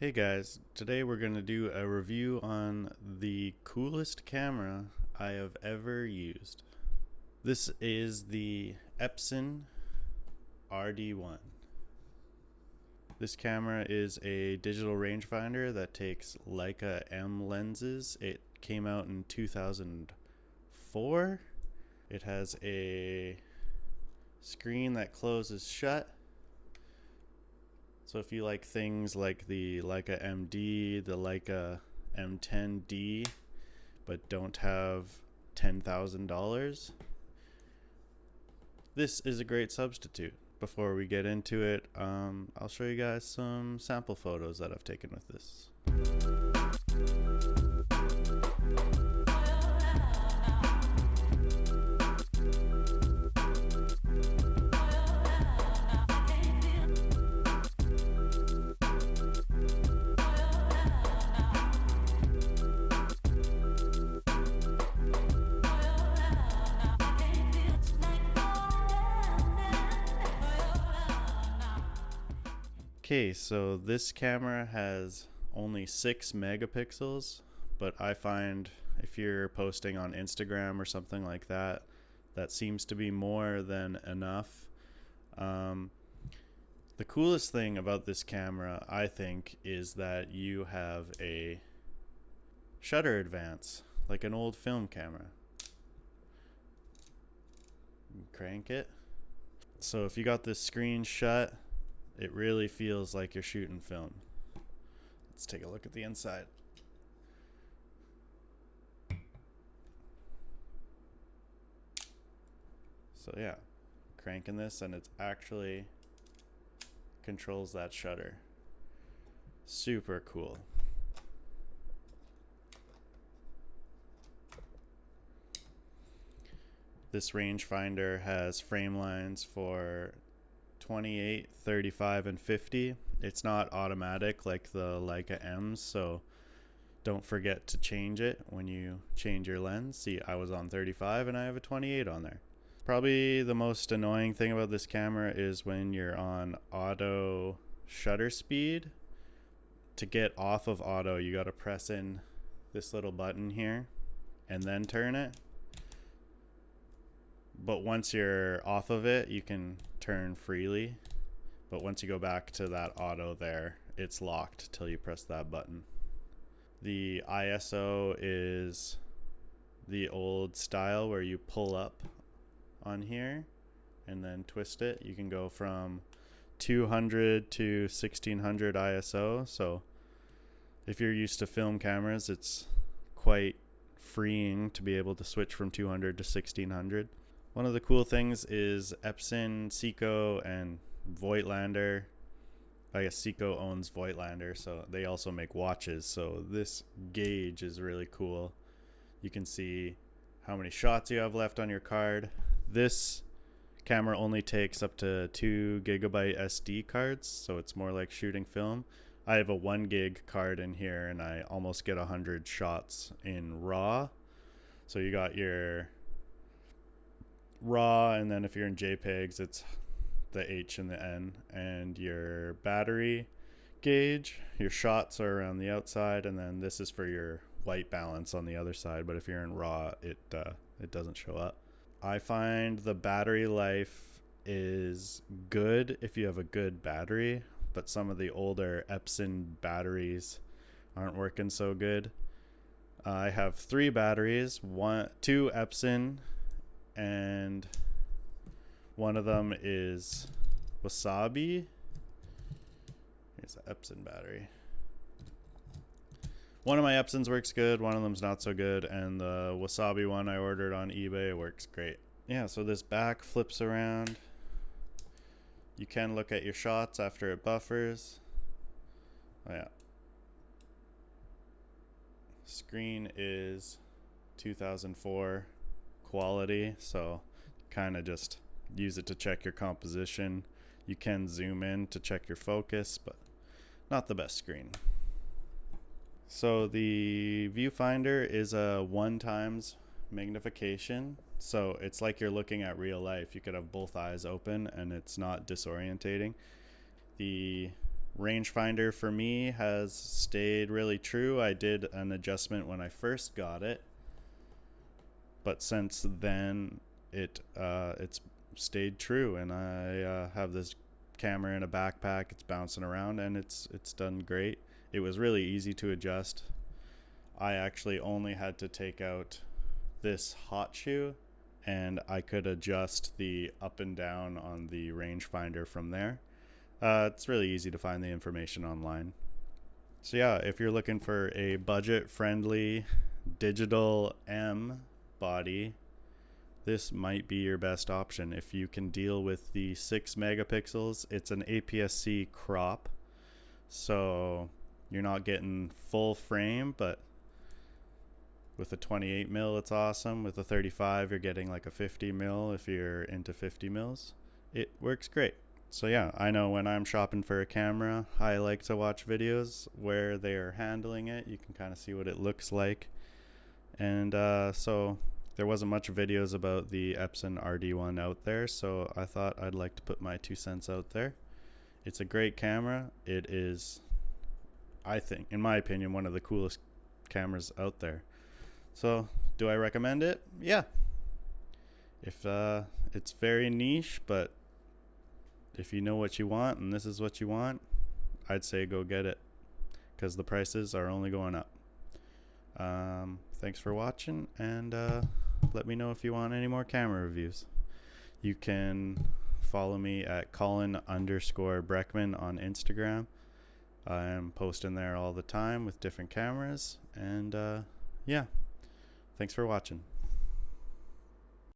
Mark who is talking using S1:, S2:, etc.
S1: Hey guys, today we're going to do a review on the coolest camera I have ever used. This is the Epson R-D1. This camera is a digital rangefinder that takes Leica M lenses. It came out in 2004. It has a screen that closes shut. So if you like things like the Leica MD, the Leica M10D, but don't have $10,000, this is a great substitute. Before we get into it, I'll show you guys some sample photos that I've taken with this. Okay, so this camera has only 6 megapixels, but I find if you're posting on Instagram or something like that, that seems to be more than enough. The coolest thing about this camera, I think, is that you have a shutter advance, like an old film camera. Crank it. So if you got this screen shut, it really feels like you're shooting film. Let's take a look at the inside. So yeah, cranking this and it's actually controls that shutter. Super cool. This rangefinder has frame lines for 28, 35, and 50. It's not automatic like the Leica M's, so don't forget to change it when you change your lens. See, I was on 35 and I have a 28 on there. Probably the most annoying thing about this camera is when you're on auto shutter speed. To get off of auto, you got to press in this little button here and then turn it. But once you're off of it, you can turn freely. But once you go back to that auto there, it's locked till you press that button. The ISO is the old style where you pull up on here and then twist it. You can go from 200 to 1600 ISO. So if you're used to film cameras, it's quite freeing to be able to switch from 200 to 1600. One of the cool things is Epson, Seiko, and Voigtlander. I guess Seiko owns Voigtlander, so they also make watches. So this gauge is really cool. You can see how many shots you have left on your card. This camera only takes up to 2 gigabyte SD cards, so it's more like shooting film. I have a 1 gig card in here, and I almost get 100 shots in RAW. So you got your RAW, and then if you're in JPEGs, it's the H and the N, and your battery gauge. Your shots are around the outside, and then this is for your white balance on the other side. But if you're in RAW, it doesn't show up. I find the battery life is good if you have a good battery, but some of the older Epson batteries aren't working so good. I have 3 batteries, 2 Epson, and one of them is Wasabi. Here's the Epson battery. One of my Epsons works good, one of them's not so good, and the Wasabi one I ordered on eBay works great. Yeah, so this back flips around. You can look at your shots after it buffers. Oh yeah. Screen is 2004 quality, so kind of just use it to check your composition. You can zoom in to check your focus, but not the best screen. So the viewfinder is a 1x magnification, so it's like you're looking at real life. You could have both eyes open and it's not disorientating. The Rangefinder for me has stayed really true. I did an adjustment when I first got it, but since then it's stayed true, and I have this camera in a backpack. It's bouncing around, and it's done great. It was really easy to adjust. I actually only had to take out this hot shoe, and I could adjust the up and down on the rangefinder from there. It's really easy to find the information online. So yeah, if you're looking for a budget-friendly digital M body, this might be your best option. If you can deal with the 6 megapixels, it's an APS-C crop, so you're not getting full frame, but with a 28 mil, it's awesome. With a 35, you're getting like a 50 mil if you're into 50 mils. It works great. So yeah, I know when I'm shopping for a camera, I like to watch videos where they are handling it. You can kind of see what it looks like. And so there wasn't much videos about the Epson R-D1 out there, so I thought I'd like to put my 2 cents out there. It's a great camera. It is, I think, in my opinion, one of the coolest cameras out there. So do I recommend it? Yeah. If it's very niche, but if you know what you want and this is what you want, I'd say go get it, because the prices are only going up. Thanks for watching, and let me know if you want any more camera reviews. You can follow me at Colin_Breckman on Instagram. I'm posting there all the time with different cameras, and yeah, thanks for watching.